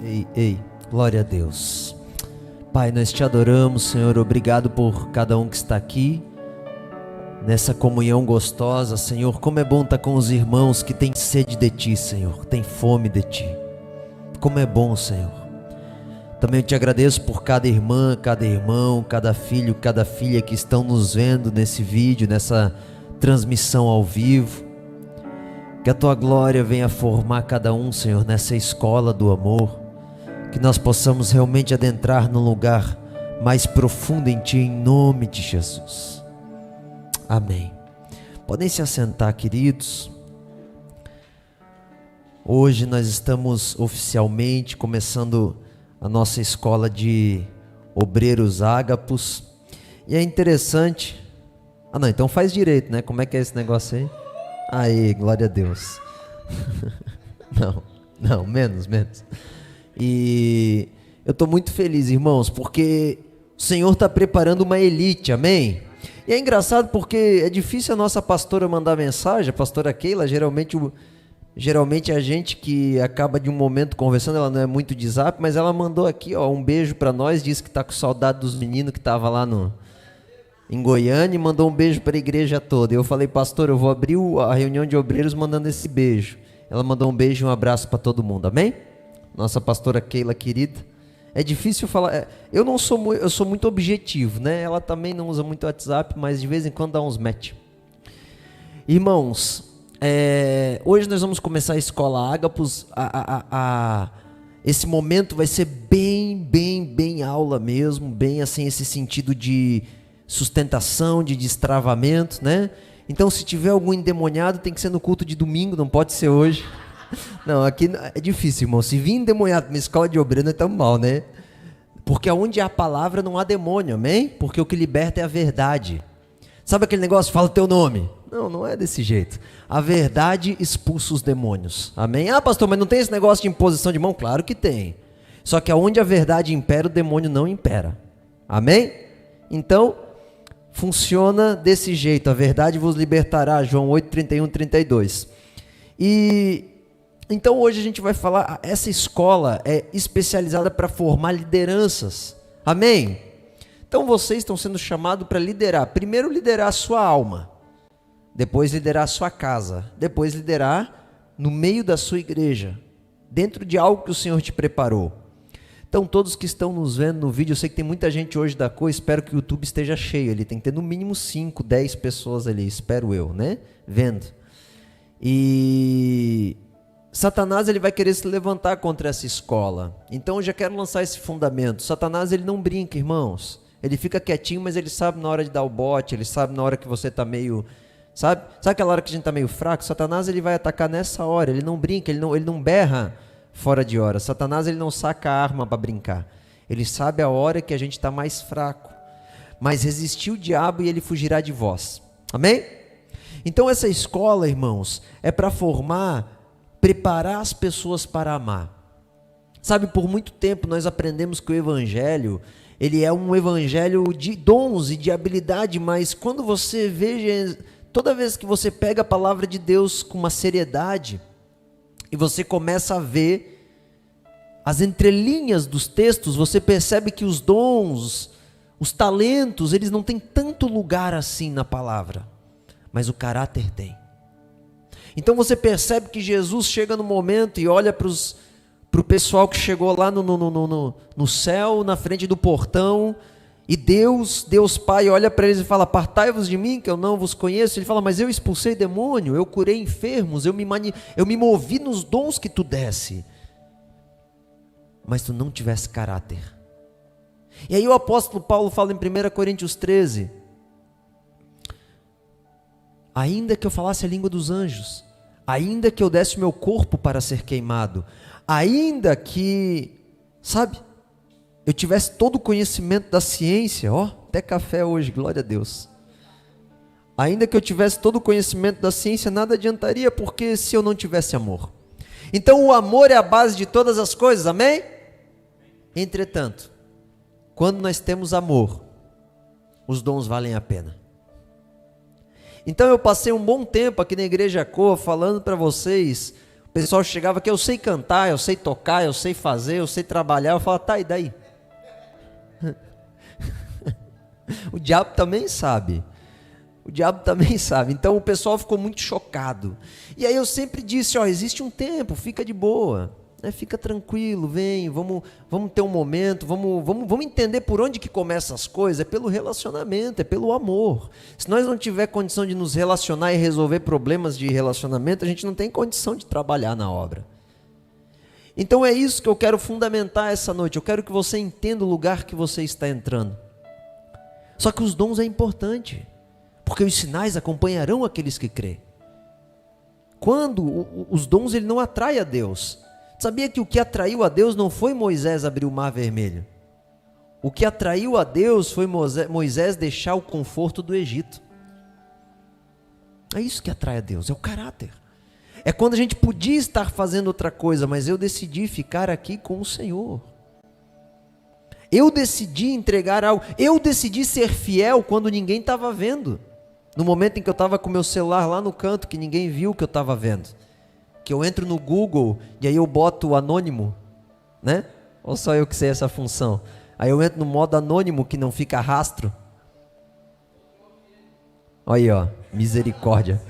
Ei, glória a Deus. Pai, nós te adoramos, Senhor, obrigado por cada um que está aqui, nessa comunhão gostosa, Senhor. Como é bom estar com os irmãos que têm sede de Ti, Senhor, têm fome de Ti. Como é bom, Senhor. Também eu te agradeço por cada irmã, cada irmão, cada filho, cada filha que estão nos vendo nesse vídeo, nessa transmissão ao vivo. Que a Tua glória venha formar cada um, Senhor, nessa escola do amor. Que nós possamos realmente adentrar num lugar mais profundo em Ti, em nome de Jesus. Amém. Podem se assentar, queridos. Hoje nós estamos oficialmente começando a nossa escola de obreiros ágapos. E é interessante. Não, então faz direito, né? Como é que é esse negócio aí? Aí, glória a Deus. Não, menos. E eu estou muito feliz, irmãos, porque o Senhor está preparando uma elite, amém? E é engraçado porque é difícil a nossa pastora mandar mensagem, a pastora Keila, geralmente a gente que acaba de um momento conversando, ela não é muito de zap, mas ela mandou aqui, ó, um beijo para nós, disse que está com saudade dos meninos que estavam lá em Goiânia e mandou um beijo para a igreja toda. Eu falei, pastor, eu vou abrir a reunião de obreiros mandando esse beijo. Ela mandou um beijo e um abraço para todo mundo, amém? Nossa pastora Keila querida. É difícil falar, eu sou muito objetivo, né? Ela também não usa muito WhatsApp, mas de vez em quando dá uns match. Irmãos, hoje nós vamos começar a escola Ágapos. Esse momento vai ser bem aula mesmo, bem assim, esse sentido de sustentação, de destravamento, né? Então, se tiver algum endemoniado, tem que ser no culto de domingo, não pode ser hoje. Não, aqui é difícil, irmão. Se vir endemoniado na escola de obreiro, nós estamos mal, né? Porque onde há palavra não há demônio, amém? Porque o que liberta é a verdade. Sabe aquele negócio, fala o teu nome? Não é desse jeito. A verdade expulsa os demônios, amém? Ah, pastor, mas não tem esse negócio de imposição de mão? Claro que tem. Só que onde a verdade impera, o demônio não impera, amém? Então, funciona desse jeito. A verdade vos libertará, João 8, 31, 32. Então hoje a gente vai falar, essa escola é especializada para formar lideranças, amém? Então vocês estão sendo chamados para liderar, primeiro liderar a sua alma, depois liderar a sua casa, depois liderar no meio da sua igreja, dentro de algo que o Senhor te preparou. Então todos que estão nos vendo no vídeo, eu sei que tem muita gente hoje da cor, espero que o YouTube esteja cheio, ele tem que ter no mínimo 5, 10 pessoas ali, espero eu, né? Vendo. E Satanás, ele vai querer se levantar contra essa escola. Então eu já quero lançar esse fundamento. Satanás, ele não brinca, irmãos. Ele fica quietinho, mas ele sabe na hora de dar o bote, ele sabe na hora que você está meio... Sabe aquela hora que a gente está meio fraco? Satanás, ele vai atacar nessa hora, ele não brinca, ele não berra fora de hora. Satanás, ele não saca a arma para brincar. Ele sabe a hora que a gente está mais fraco. Mas resistiu o diabo e ele fugirá de vós. Amém? Então essa escola, irmãos, é para preparar as pessoas para amar. Sabe, por muito tempo nós aprendemos que o evangelho, ele é um evangelho de dons e de habilidade, mas quando você veja, toda vez que você pega a palavra de Deus com uma seriedade, e você começa a ver as entrelinhas dos textos, você percebe que os dons, os talentos, eles não têm tanto lugar assim na palavra, mas o caráter tem. Então você percebe que Jesus chega no momento e olha para o pessoal que chegou lá no céu, na frente do portão, e Deus Pai olha para eles e fala, apartai-vos de mim, que eu não vos conheço. Ele fala, mas eu expulsei demônio, eu curei enfermos, eu me movi nos dons que tu desse, mas tu não tivesse caráter. E aí o apóstolo Paulo fala em 1 Coríntios 13, ainda que eu falasse a língua dos anjos, ainda que eu desse o meu corpo para ser queimado, ainda que, sabe, eu tivesse todo o conhecimento da ciência, até café hoje, glória a Deus. Ainda que eu tivesse todo o conhecimento da ciência, nada adiantaria, porque se eu não tivesse amor. Então o amor é a base de todas as coisas, amém? Entretanto, quando nós temos amor, os dons valem a pena. Então eu passei um bom tempo aqui na Igreja Coa falando para vocês, o pessoal chegava que eu sei cantar, eu sei tocar, eu sei fazer, eu sei trabalhar. Eu falava, tá, e daí? O diabo também sabe. O diabo também sabe. Então o pessoal ficou muito chocado. E aí eu sempre disse, ó, existe um tempo, fica de boa, né? Fica tranquilo, vem, vamos ter um momento, vamos entender por onde que começam as coisas. É pelo relacionamento, é pelo amor. Se nós não tiver condição de nos relacionar e resolver problemas de relacionamento, a gente não tem condição de trabalhar na obra. Então é isso que eu quero fundamentar essa noite. Eu quero que você entenda o lugar que você está entrando. Só que os dons é importante, porque os sinais acompanharão aqueles que crêem. Quando os dons ele não atrai a Deus. Sabia que o que atraiu a Deus não foi Moisés abrir o mar vermelho? O que atraiu a Deus foi Moisés deixar o conforto do Egito. É isso que atrai a Deus, é o caráter. É quando a gente podia estar fazendo outra coisa, mas eu decidi ficar aqui com o Senhor. Eu decidi entregar algo, eu decidi ser fiel quando ninguém estava vendo. No momento em que eu estava com o meu celular lá no canto, que ninguém viu o que eu estava vendo. Que eu entro no Google e aí eu boto o anônimo, né? Ou só eu que sei essa função? Aí eu entro no modo anônimo que não fica rastro. Olha aí, ó, misericórdia.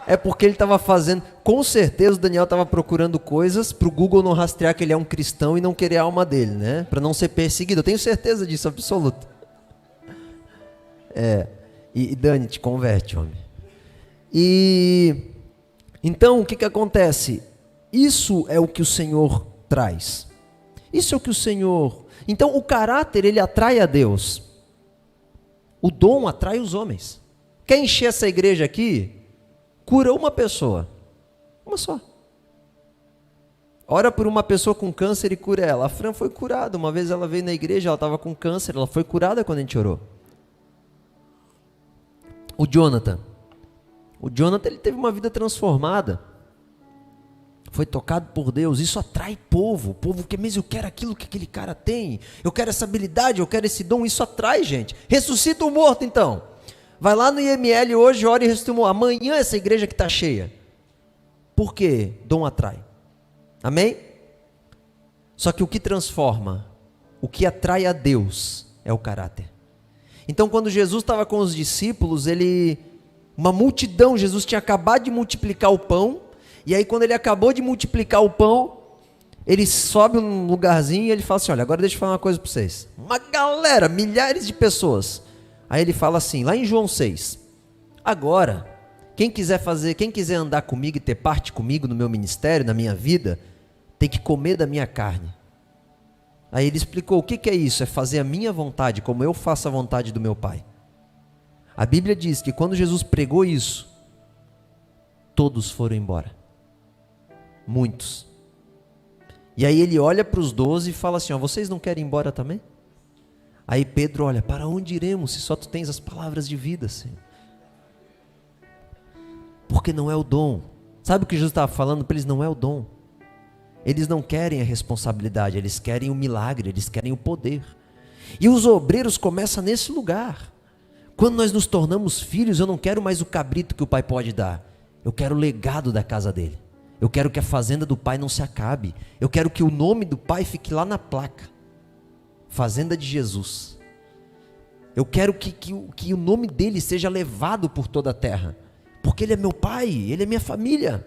É porque ele estava fazendo, com certeza o Daniel estava procurando coisas para o Google não rastrear que ele é um cristão e não querer a alma dele, né? Para não ser perseguido, eu tenho certeza disso, absoluta. E Dani, te converte, homem. E então o que acontece? Isso é o que o Senhor traz. Isso é o que o Senhor... Então o caráter ele atrai a Deus. O dom atrai os homens. Quer encher essa igreja aqui? Cura uma pessoa, uma só. Ora por uma pessoa com câncer e cura ela. A Fran foi curada, uma vez ela veio na igreja, ela estava com câncer, ela foi curada quando a gente orou. O Jonathan ele teve uma vida transformada, foi tocado por Deus. Isso atrai povo, o povo que mesmo eu quero aquilo que aquele cara tem, eu quero essa habilidade, eu quero esse dom, isso atrai gente. Ressuscita o morto então. Vai lá no IML hoje, ora e ressuscitou. Amanhã essa igreja que está cheia. Por quê? Dom atrai. Amém? Só que o que transforma, o que atrai a Deus é o caráter. Então quando Jesus estava com os discípulos, uma multidão, Jesus tinha acabado de multiplicar o pão, e aí quando ele acabou de multiplicar o pão, ele sobe um lugarzinho e ele fala assim, olha, agora deixa eu falar uma coisa para vocês. Uma galera, milhares de pessoas. Aí ele fala assim, lá em João 6, agora, quem quiser andar comigo e ter parte comigo no meu ministério, na minha vida, tem que comer da minha carne. Aí ele explicou, o que é isso? É fazer a minha vontade, como eu faço a vontade do meu Pai. A Bíblia diz que quando Jesus pregou isso, todos foram embora. Muitos. E aí ele olha para os 12 e fala assim, ó, vocês não querem ir embora também? Aí Pedro olha, para onde iremos se só tu tens as palavras de vida, Senhor? Porque não é o dom. Sabe o que Jesus estava falando para eles? Não é o dom. Eles não querem a responsabilidade, eles querem o milagre, eles querem o poder. E os obreiros começam nesse lugar. Quando nós nos tornamos filhos, eu não quero mais o cabrito que o pai pode dar. Eu quero o legado da casa dele. Eu quero que a fazenda do pai não se acabe. Eu quero que o nome do pai fique lá na placa. Fazenda de Jesus. Eu quero que o nome dele seja levado por toda a terra. Porque ele é meu pai, ele é minha família.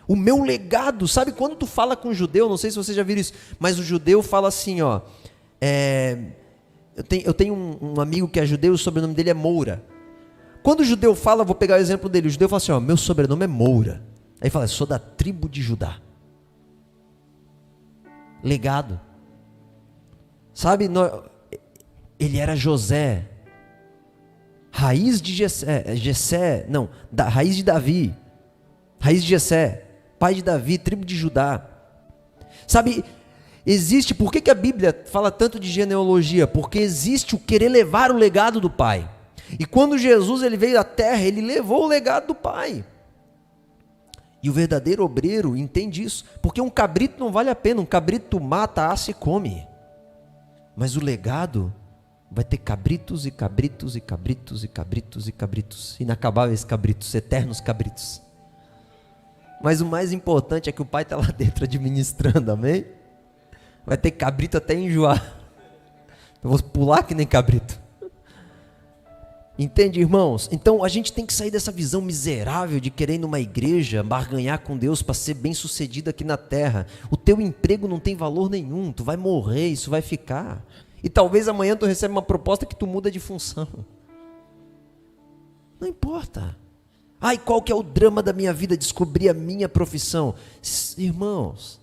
O meu legado, sabe quando tu fala com um judeu, não sei se você já viu isso, mas o judeu fala assim, ó, eu tenho um amigo que é judeu, o sobrenome dele é Moura. Quando o judeu fala, vou pegar o exemplo dele, o judeu fala assim, ó, meu sobrenome é Moura. Aí fala, sou da tribo de Judá. Legado. Sabe, ele era José, raiz de raiz de Davi, raiz de Jessé, pai de Davi, tribo de Judá. Sabe, existe, por que a Bíblia fala tanto de genealogia? Porque existe o querer levar o legado do pai. E quando Jesus ele veio à terra, ele levou o legado do pai. E o verdadeiro obreiro entende isso, porque um cabrito não vale a pena, um cabrito mata, assa e come. Mas o legado vai ter cabritos e cabritos e cabritos e cabritos e cabritos, inacabáveis cabritos, eternos cabritos. Mas o mais importante é que o pai está lá dentro administrando, amém? Vai ter cabrito até enjoar. Eu vou pular que nem cabrito. Entende, irmãos? Então a gente tem que sair dessa visão miserável de querer ir numa igreja, barganhar com Deus para ser bem sucedido aqui na terra. O teu emprego não tem valor nenhum, tu vai morrer, isso vai ficar. E talvez amanhã tu receba uma proposta que tu muda de função. Não importa. Ai, qual que é o drama da minha vida? Descobrir a minha profissão. Irmãos,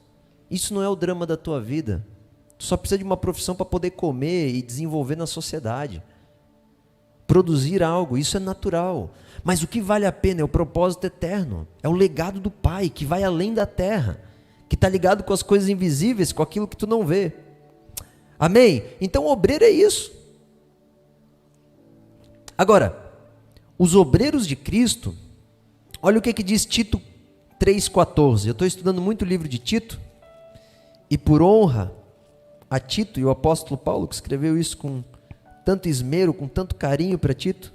isso não é o drama da tua vida. Tu só precisa de uma profissão para poder comer e desenvolver na sociedade. Produzir algo, isso é natural. Mas o que vale a pena é o propósito eterno. É o legado do Pai, que vai além da terra. Que está ligado com as coisas invisíveis, com aquilo que tu não vê. Amém? Então o obreiro é isso. Agora, os obreiros de Cristo, olha o que diz Tito 3,14. Eu estou estudando muito o livro de Tito, e por honra a Tito, e o apóstolo Paulo, que escreveu isso com tanto esmero, com tanto carinho para Tito,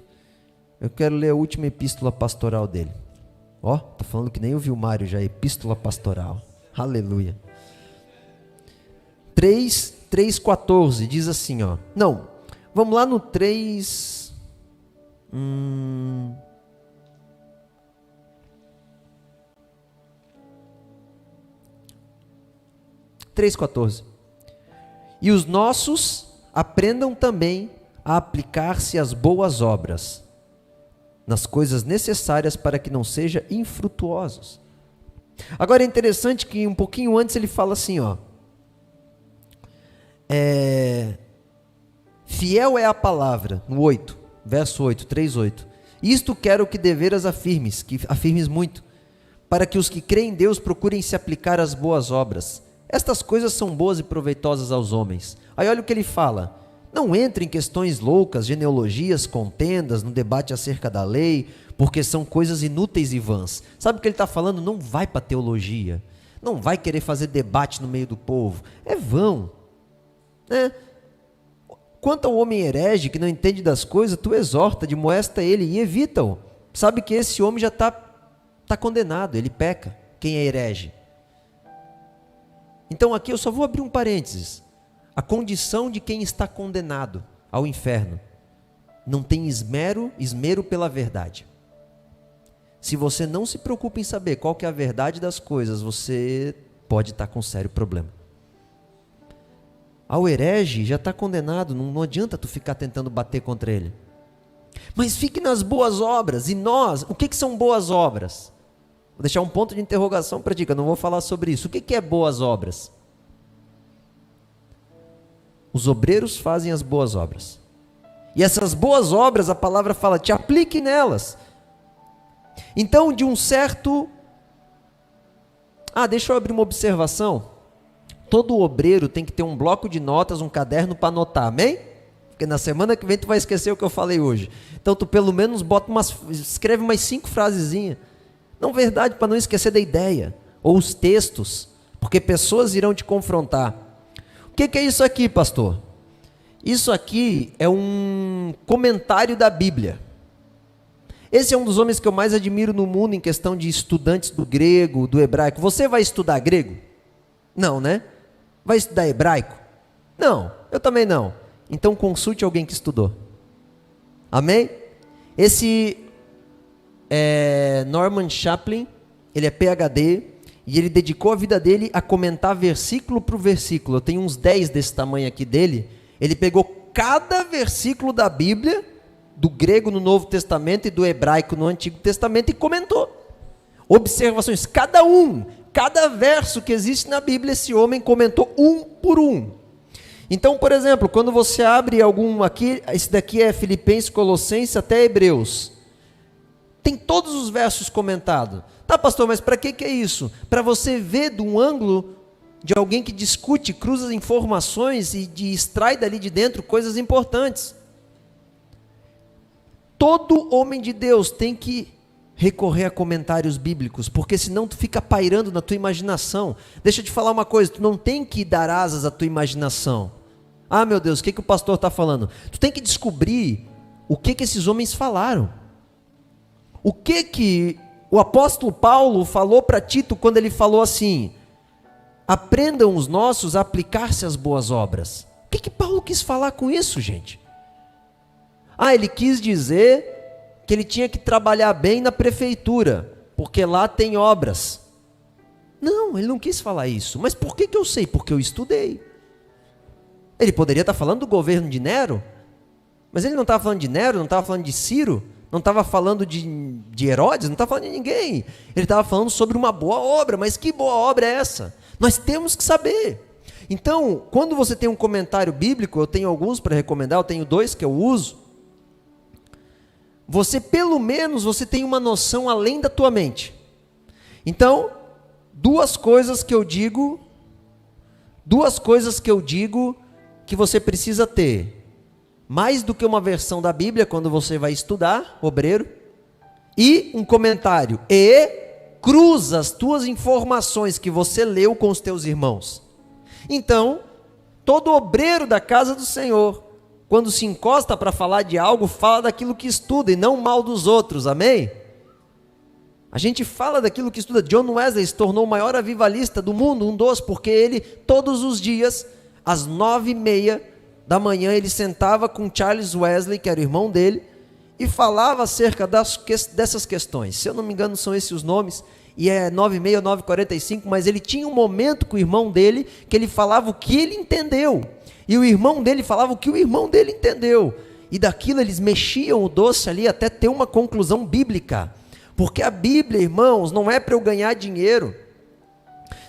eu quero ler a última epístola pastoral dele. Ó, tô falando que nem eu vi o Mário já, epístola pastoral. Aleluia. 3,14, diz assim, ó. Não, vamos lá no 3... 3,14. E os nossos aprendam também a aplicar-se às boas obras, nas coisas necessárias para que não sejam infrutuosos. Agora é interessante que um pouquinho antes ele fala assim, ó. Fiel é a palavra, no 8, verso 8, 3:8. Isto quero que deveras afirmes, que afirmes muito, para que os que creem em Deus procurem se aplicar às boas obras. Estas coisas são boas e proveitosas aos homens. Aí olha o que ele fala. Não entre em questões loucas, genealogias, contendas, no debate acerca da lei, porque são coisas inúteis e vãs. Sabe o que ele está falando? Não vai para a teologia. Não vai querer fazer debate no meio do povo. É vão. Quanto ao homem herege que não entende das coisas, tu exorta, admoesta ele e evita-o. Sabe que esse homem já está condenado, ele peca. Quem é herege? Então aqui eu só vou abrir um parênteses. A condição de quem está condenado ao inferno não tem esmero pela verdade. Se você não se preocupa em saber qual que é a verdade das coisas, você pode estar com um sério problema. Ao herege já está condenado, não adianta tu ficar tentando bater contra ele. Mas fique nas boas obras. E nós, o que são boas obras? Vou deixar um ponto de interrogação para ti, que eu não vou falar sobre isso. O que é boas obras? Os obreiros fazem as boas obras. E essas boas obras, a palavra fala, te aplique nelas. Então, de um certo... deixa eu abrir uma observação. Todo obreiro tem que ter um bloco de notas, um caderno para anotar, amém? Porque na semana que vem tu vai esquecer o que eu falei hoje. Então, tu pelo menos escreve umas 5 frasezinhas. Não verdade, para não esquecer da ideia. Ou os textos. Porque pessoas irão te confrontar. O que é isso aqui, pastor? Isso aqui é um comentário da Bíblia. Esse é um dos homens que eu mais admiro no mundo em questão de estudantes do grego, do hebraico. Você vai estudar grego? Não, né? Vai estudar hebraico? Não, eu também não. Então consulte alguém que estudou. Amém? Esse Norman Chaplin, ele é PhD, e ele dedicou a vida dele a comentar versículo por versículo. Eu tenho uns 10 desse tamanho aqui dele. Ele pegou cada versículo da Bíblia, do grego no Novo Testamento e do hebraico no Antigo Testamento, e comentou. Observações, cada verso que existe na Bíblia, esse homem comentou um por um. Então, por exemplo, quando você abre algum aqui, esse daqui é Filipenses, Colossenses até Hebreus. Tem todos os versos comentados. Tá, pastor, mas para que é isso? Para você ver de um ângulo de alguém que discute, cruza informações e extrai dali de dentro coisas importantes. Todo homem de Deus tem que recorrer a comentários bíblicos, porque senão tu fica pairando na tua imaginação. Deixa eu te falar uma coisa, tu não tem que dar asas à tua imaginação. Meu Deus, o que o pastor está falando? Tu tem que descobrir o que esses homens falaram. O que o apóstolo Paulo falou para Tito quando ele falou assim: aprendam os nossos a aplicar-se às boas obras. O que Paulo quis falar com isso, gente? Ele quis dizer que ele tinha que trabalhar bem na prefeitura, porque lá tem obras. Não, ele não quis falar isso. Mas por que eu sei? Porque eu estudei. Ele poderia estar falando do governo de Nero, mas ele não estava falando de Nero, não estava falando de Ciro, não estava falando de Herodes, não estava falando de ninguém. Ele estava falando sobre uma boa obra. Mas que boa obra é essa? Nós temos que saber. Então, quando você tem um comentário bíblico, eu tenho alguns para recomendar, eu tenho 2 que eu uso, pelo menos você tem uma noção além da tua mente. Então, 2 coisas que eu digo que você precisa ter. Mais do que uma versão da Bíblia quando você vai estudar, obreiro, e um comentário. E cruza as tuas informações que você leu com os teus irmãos. Então, todo obreiro da casa do Senhor, quando se encosta para falar de algo, fala daquilo que estuda e não mal dos outros, amém? A gente fala daquilo que estuda. John Wesley se tornou o maior avivalista do mundo, porque ele, todos os dias, às 9h30 da manhã, ele sentava com Charles Wesley, que era o irmão dele, e falava acerca dessas questões. Se eu não me engano, são esses os nomes, e é 9h30 ou 9h45, mas ele tinha um momento com o irmão dele, que ele falava o que ele entendeu, e o irmão dele falava o que o irmão dele entendeu, e daquilo eles mexiam o doce ali até ter uma conclusão bíblica, porque a Bíblia, irmãos, não é para eu ganhar dinheiro.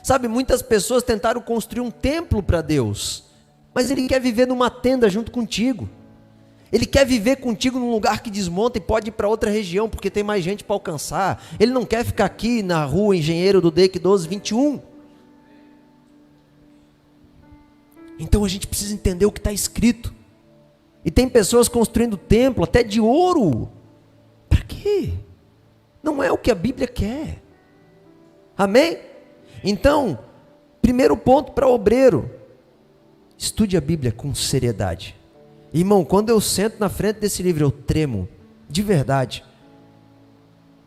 Sabe, muitas pessoas tentaram construir um templo para Deus, mas ele quer viver numa tenda junto contigo. Ele quer viver contigo num lugar que desmonta e pode ir para outra região, porque tem mais gente para alcançar. Ele não quer ficar aqui na rua Engenheiro do DEC 1221. Então a gente precisa entender o que está escrito. E tem pessoas construindo templo até de ouro. Para quê? Não é o que a Bíblia quer. Amém? Então, primeiro ponto para obreiro: estude a Bíblia com seriedade. Irmão, quando eu sento na frente desse livro, eu tremo, de verdade.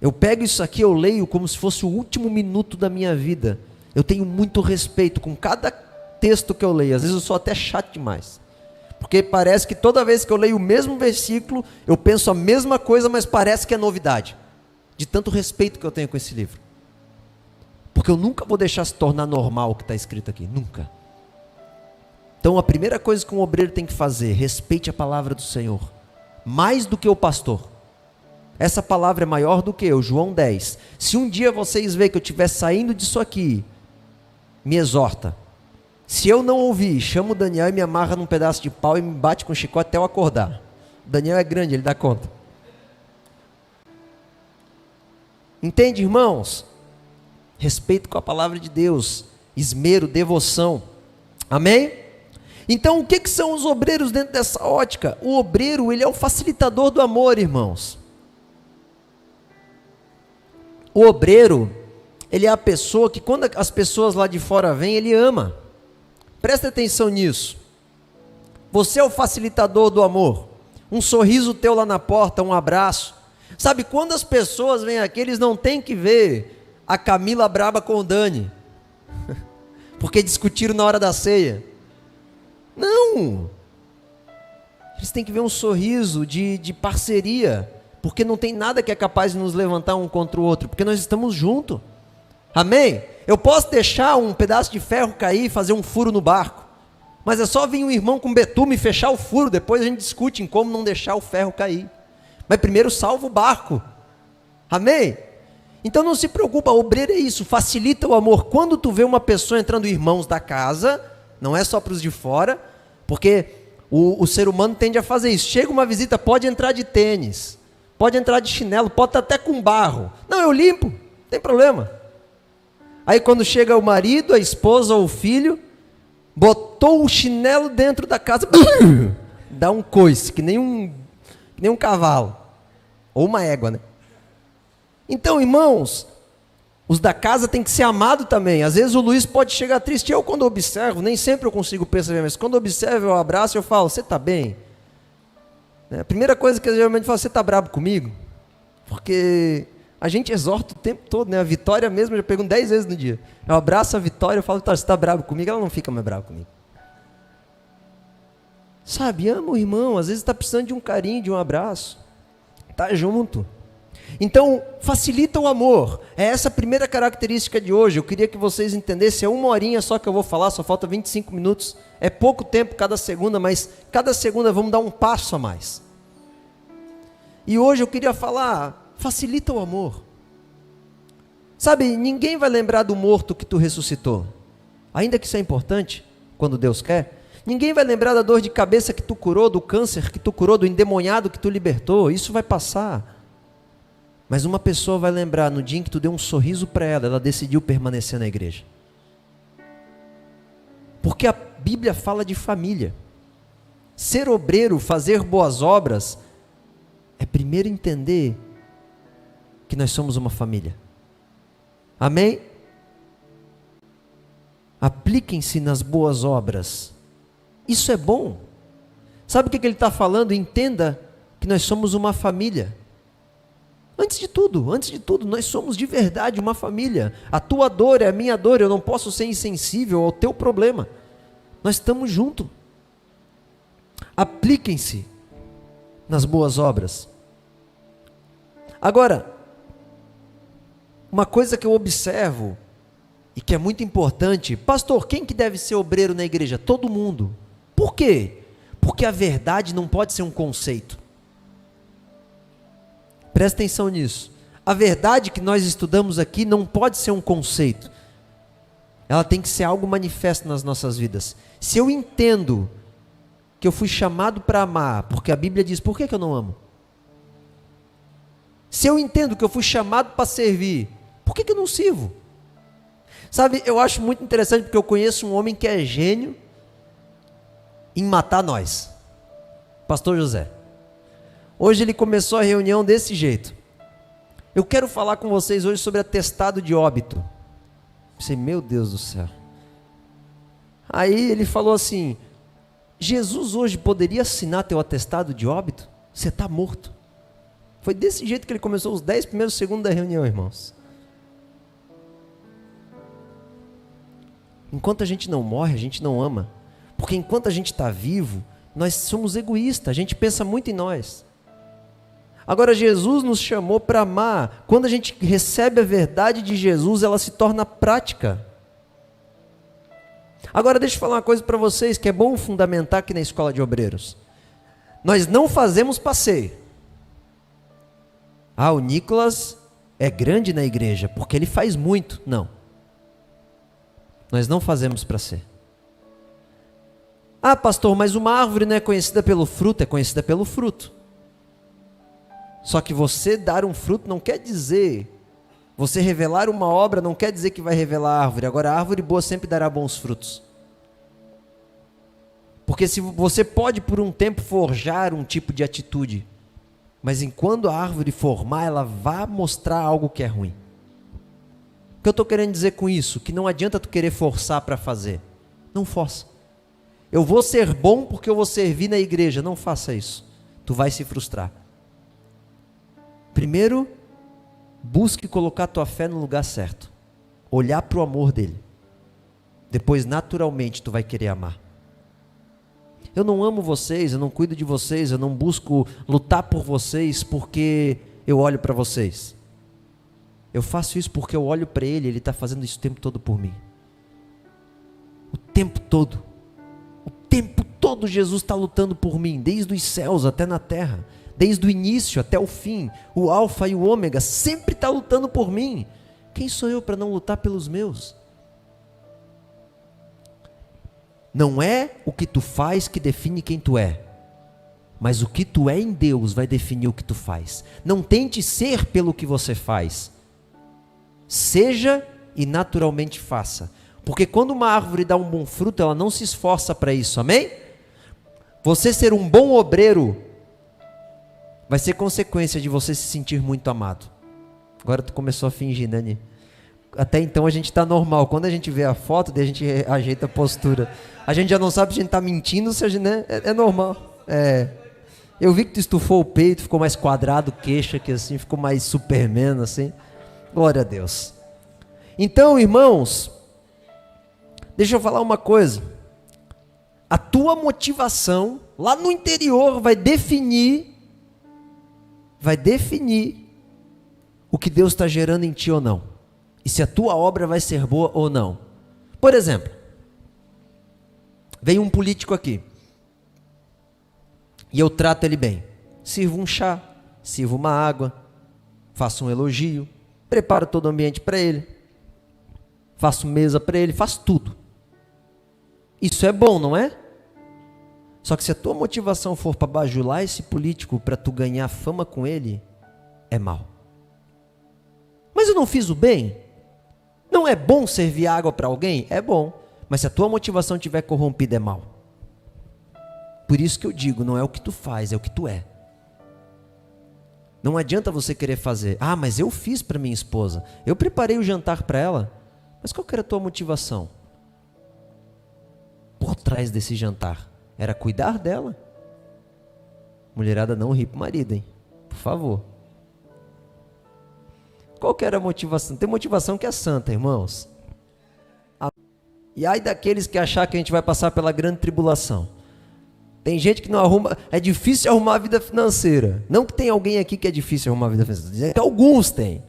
Eu pego isso aqui, eu leio como se fosse o último minuto da minha vida. Eu tenho muito respeito com cada texto que eu leio. Às vezes eu sou até chato demais, porque parece que toda vez que eu leio o mesmo versículo, eu penso a mesma coisa, mas parece que é novidade, de tanto respeito que eu tenho com esse livro. Porque eu nunca vou deixar se tornar normal o que está escrito aqui, nunca. Então a primeira coisa que um obreiro tem que fazer: respeite a palavra do Senhor, mais do que o pastor. Essa palavra é maior do que eu, João 10. Se um dia vocês verem que eu estiver saindo disso aqui, me exorta. Se eu não ouvir, chama o Daniel e me amarra num pedaço de pau e me bate com chicote até eu acordar. O Daniel é grande, ele dá conta. Entende, irmãos? Respeito com a palavra de Deus, esmero, devoção. Amém? Então, o que são os obreiros dentro dessa ótica? O obreiro, ele é o facilitador do amor, irmãos. O obreiro, ele é a pessoa que quando as pessoas lá de fora vêm, ele ama. Presta atenção nisso. Você é o facilitador do amor. Um sorriso teu lá na porta, um abraço. Sabe, quando as pessoas vêm aqui, eles não têm que ver a Camila braba com o Dani, porque discutiram na hora da ceia. Não, eles têm que ver um sorriso de parceria, porque não tem nada que é capaz de nos levantar um contra o outro, porque nós estamos juntos, amém? Eu posso deixar um pedaço de ferro cair e fazer um furo no barco, mas é só vir um irmão com betume e fechar o furo, depois a gente discute em como não deixar o ferro cair, mas primeiro salva o barco, amém? Então não se preocupa, obreiro é isso, facilita o amor. Quando tu vê uma pessoa entrando, irmãos da casa, não é só para os de fora, porque o ser humano tende a fazer isso. Chega uma visita, pode entrar de tênis, pode entrar de chinelo, pode estar até com barro. Não, eu limpo, não tem problema. Aí quando chega o marido, a esposa ou o filho, botou o chinelo dentro da casa, dá um coice, que nem um cavalo, ou uma égua, né? Então, irmãos, os da casa tem que ser amado também. Às vezes o Luiz pode chegar triste. Eu, quando observo, nem sempre eu consigo perceber, mas quando observo, eu abraço e eu falo: você está bem? A primeira coisa que eu geralmente falo: você está bravo comigo? Porque A gente exorta o tempo todo, né? A Vitória mesmo, eu já pergunto 10 vezes no dia. Eu abraço a Vitória, eu falo, Vitória, você está bravo comigo? Ela não fica mais brava comigo. Sabe, ama o irmão, às vezes está precisando de um carinho, de um abraço. Tá junto. Então, facilita o amor. É essa a primeira característica de hoje. Eu queria que vocês entendessem, é 1 horinha só que eu vou falar, só falta 25 minutos. É pouco tempo cada segunda, mas cada segunda vamos dar um passo a mais. E hoje eu queria falar, facilita o amor. Sabe, ninguém vai lembrar do morto que tu ressuscitou. Ainda que isso é importante, quando Deus quer. Ninguém vai lembrar da dor de cabeça que tu curou, do câncer que tu curou, do endemoniado que tu libertou. Isso vai passar. Mas uma pessoa vai lembrar no dia em que tu deu um sorriso para ela, ela decidiu permanecer na igreja. Porque a Bíblia fala de família. Ser obreiro, fazer boas obras, é primeiro entender que nós somos uma família. Amém? Apliquem-se nas boas obras. Isso é bom. Sabe o que ele está falando? Entenda que nós somos uma família. Antes de tudo, nós somos de verdade uma família. A tua dor é a minha dor, eu não posso ser insensível ao teu problema. Nós estamos juntos. Apliquem-se nas boas obras. Agora, uma coisa que eu observo e que é muito importante, pastor, quem que deve ser obreiro na igreja? Todo mundo. Por quê? Porque a verdade não pode ser um conceito. Presta atenção nisso. A verdade que nós estudamos aqui não pode ser um conceito. Ela tem que ser algo manifesto nas nossas vidas. Se eu entendo que eu fui chamado para amar, porque a Bíblia diz, por que eu não amo? Se eu entendo que eu fui chamado para servir, por que eu não sirvo? Sabe, eu acho muito interessante porque eu conheço um homem que é gênio em matar nós. Pastor José. Hoje ele começou a reunião desse jeito. Eu quero falar com vocês hoje sobre atestado de óbito. Pensei, meu Deus do céu. Aí ele falou assim, Jesus hoje poderia assinar teu atestado de óbito? Você está morto. Foi desse jeito que ele começou os 10 primeiros segundos da reunião, irmãos. Enquanto a gente não morre, a gente não ama. Porque enquanto a gente está vivo, nós somos egoístas, a gente pensa muito em nós. Agora Jesus nos chamou para amar. Quando a gente recebe a verdade de Jesus, ela se torna prática. Agora deixa eu falar uma coisa para vocês, que é bom fundamentar aqui na Escola de Obreiros. Nós não fazemos passeio. Ah, o Nicolas é grande na igreja, porque ele faz muito. Não. Nós não fazemos para ser. Ah, pastor, mas uma árvore não é conhecida pelo fruto, é conhecida pelo fruto. Só que você dar um fruto não quer dizer, você revelar uma obra não quer dizer que vai revelar a árvore. Agora a árvore boa sempre dará bons frutos. Porque se você pode por um tempo forjar um tipo de atitude, mas enquanto a árvore formar, ela vai mostrar algo que é ruim. O que eu estou querendo dizer com isso? Que não adianta tu querer forçar para fazer. Não força. Eu vou ser bom porque eu vou servir na igreja. Não faça isso. Tu vai se frustrar. Primeiro, busque colocar tua fé no lugar certo. Olhar para o amor dele. Depois, naturalmente, tu vai querer amar. Eu não amo vocês, eu não cuido de vocês, eu não busco lutar por vocês porque eu olho para vocês. Eu faço isso porque eu olho para ele, ele está fazendo isso o tempo todo por mim. O tempo todo. O tempo todo Jesus está lutando por mim, desde os céus até na terra. Desde o início até o fim, o alfa e o ômega, sempre está lutando por mim. Quem sou eu para não lutar pelos meus? Não é o que tu faz que define quem tu é, mas o que tu é em Deus vai definir o que tu faz. Não tente ser pelo que você faz. Seja e naturalmente faça. Porque quando uma árvore dá um bom fruto, ela não se esforça para isso, amém? Você ser um bom obreiro vai ser consequência de você se sentir muito amado. Agora tu começou a fingir, né? Até então a gente está normal. Quando a gente vê a foto, daí a gente ajeita a postura. A gente já não sabe se a gente está mentindo, se a gente, né? É normal. Eu vi que tu estufou o peito, ficou mais quadrado, queixa, que assim, ficou mais Superman, assim. Glória a Deus. Então, irmãos, deixa eu falar uma coisa. A tua motivação, lá no interior, vai definir o que Deus está gerando em ti ou não. E se a tua obra vai ser boa ou não. Por exemplo, vem um político aqui. E eu trato ele bem. Sirvo um chá, sirvo uma água, faço um elogio, preparo todo o ambiente para ele, faço mesa para ele, faço tudo. Isso é bom, não é? Só que se a tua motivação for para bajular esse político, para tu ganhar fama com ele, é mal. Mas eu não fiz o bem? Não é bom servir água para alguém? É bom. Mas se a tua motivação estiver corrompida, é mal. Por isso que eu digo, não é o que tu faz, é o que tu é. Não adianta você querer fazer. Ah, mas eu fiz para minha esposa. Eu preparei o jantar para ela. Mas qual que era a tua motivação? Por trás desse jantar. Era cuidar dela. Mulherada, não ri pro marido, hein? Por favor. Qual que era a motivação? Tem motivação que é santa, irmãos. E ai daqueles que achar que a gente vai passar pela grande tribulação. Tem gente que não arruma, é difícil arrumar a vida financeira. Não que tem alguém aqui que é difícil arrumar a vida financeira, dizendo que alguns têm.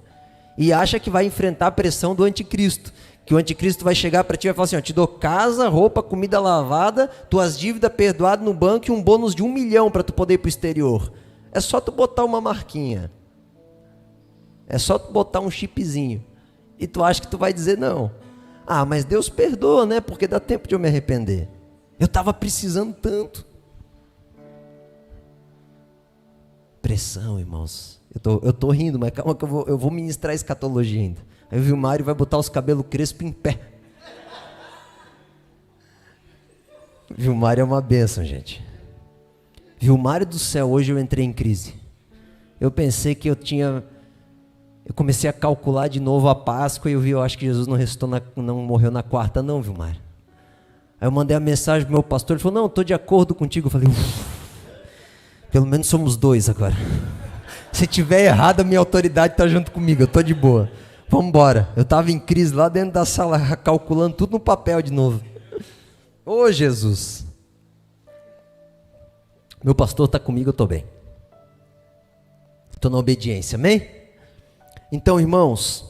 E acha que vai enfrentar a pressão do anticristo. Que o anticristo vai chegar para ti e vai falar assim, ó, te dou casa, roupa, comida lavada, tuas dívidas perdoadas no banco e um bônus de 1 milhão para tu poder ir para o exterior. É só tu botar uma marquinha. É só tu botar um chipzinho. E tu acha que tu vai dizer não. Ah, mas Deus perdoa, né? Porque dá tempo de eu me arrepender. Eu estava precisando tanto. Pressão, irmãos. Eu tô rindo, mas calma que eu vou ministrar escatologia ainda. Aí o Vilmário vai botar os cabelos crespos em pé. Vilmário é uma bênção, gente. Vilmário do céu, hoje eu entrei em crise. Eu pensei que eu comecei a calcular de novo a Páscoa e eu acho que Jesus não morreu na quarta não, Vilmário. Aí eu mandei a mensagem pro meu pastor, ele falou, não, estou de acordo contigo. Eu falei, pelo menos somos dois agora. Se tiver errado, a minha autoridade está junto comigo, eu estou de boa. Vamos embora. Eu estava em crise lá dentro da sala, calculando tudo no papel de novo. Ô Jesus. Meu pastor está comigo, eu estou bem. Estou na obediência, amém? Então, irmãos,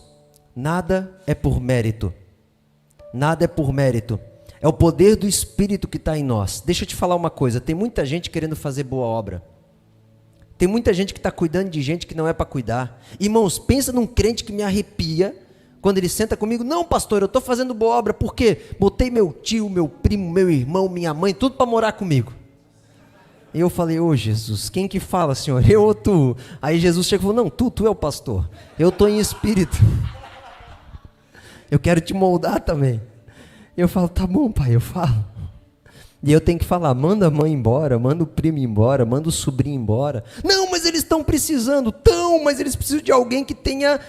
nada é por mérito. Nada é por mérito. É o poder do Espírito que está em nós. Deixa eu te falar uma coisa, tem muita gente querendo fazer boa obra. Tem muita gente que está cuidando de gente que não é para cuidar. Irmãos, pensa num crente que me arrepia, quando ele senta comigo, não pastor, eu estou fazendo boa obra, por quê? Botei meu tio, meu primo, meu irmão, minha mãe, tudo para morar comigo. E eu falei, ô Jesus, quem que fala, Senhor? Eu ou tu? Aí Jesus chegou e falou, não, tu é o pastor. Eu estou em espírito. Eu quero te moldar também. Eu falo, tá bom, pai, eu falo. E eu tenho que falar, manda a mãe embora, manda o primo embora, manda o sobrinho embora. Não, mas eles estão precisando, mas eles precisam de alguém que tenha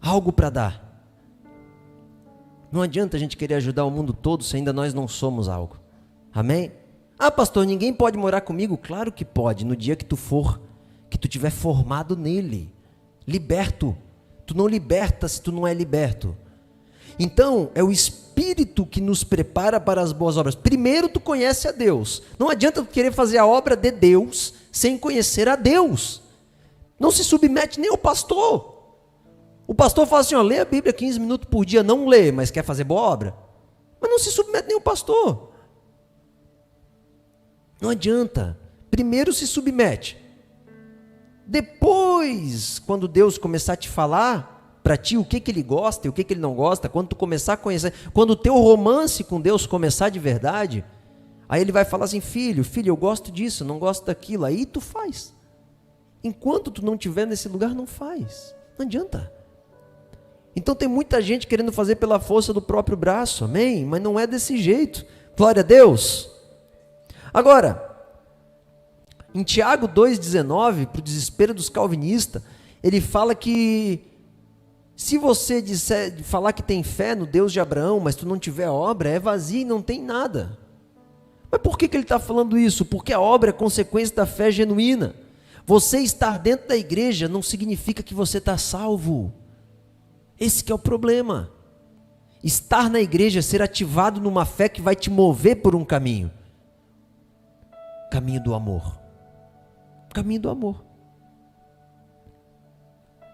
algo para dar. Não adianta a gente querer ajudar o mundo todo se ainda nós não somos algo. Amém? Ah, pastor, ninguém pode morar comigo? Claro que pode, no dia que tu tiver formado nele, liberto. Tu não liberta se tu não é liberto. Então, é o Espírito que nos prepara para as boas obras. Primeiro tu conhece a Deus. Não adianta tu querer fazer a obra de Deus sem conhecer a Deus. Não se submete nem ao pastor. O pastor fala assim, ó, lê a Bíblia 15 minutos por dia. Não lê, mas quer fazer boa obra. Mas não se submete nem ao pastor. Não adianta. Primeiro se submete. Depois, quando Deus começar a te falar para ti o que ele gosta e o que ele não gosta, quando tu começar a conhecer, quando o teu romance com Deus começar de verdade, aí ele vai falar assim, filho, eu gosto disso, não gosto daquilo, aí tu faz. Enquanto tu não estiver nesse lugar, não faz. Não adianta. Então tem muita gente querendo fazer pela força do próprio braço, amém? Mas não é desse jeito. Glória a Deus. Agora, em Tiago 2,19, para o desespero dos calvinistas, ele fala que se você falar que tem fé no Deus de Abraão, mas tu não tiver obra, é vazio e não tem nada. Mas por que ele está falando isso? Porque a obra é consequência da fé genuína. Você estar dentro da igreja não significa que você está salvo. Esse que é o problema. Estar na igreja, ser ativado numa fé que vai te mover por um caminho. Caminho do amor. Caminho do amor.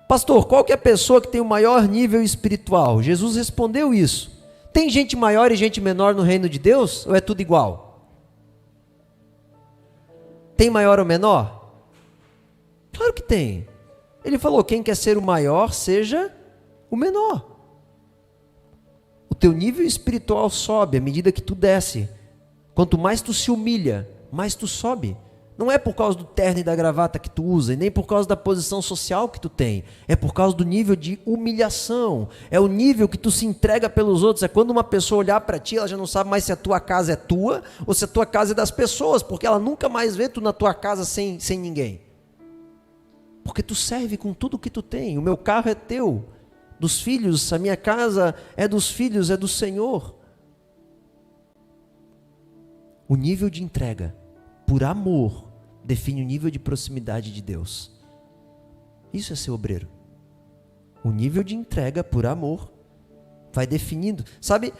Pastor, qual que é a pessoa que tem o maior nível espiritual? Jesus respondeu isso. Tem gente maior e gente menor no reino de Deus? Ou é tudo igual? Tem maior ou menor? Claro que tem. Ele falou, quem quer ser o maior, seja o menor. O teu nível espiritual sobe à medida que tu desce. Quanto mais tu se humilha, mais tu sobe. Não é por causa do terno e da gravata que tu usa, e nem por causa da posição social que tu tem. É por causa do nível de humilhação. É o nível que tu se entrega pelos outros. É quando uma pessoa olhar para ti, ela já não sabe mais se a tua casa é tua, ou se a tua casa é das pessoas, porque ela nunca mais vê tu na tua casa sem ninguém. Porque tu serve com tudo que tu tem. O meu carro é teu. Dos filhos, a minha casa é dos filhos, é do Senhor. O nível de entrega, por amor, define o nível de proximidade de Deus. Isso é ser obreiro. O nível de entrega por amor vai definindo. Sabe,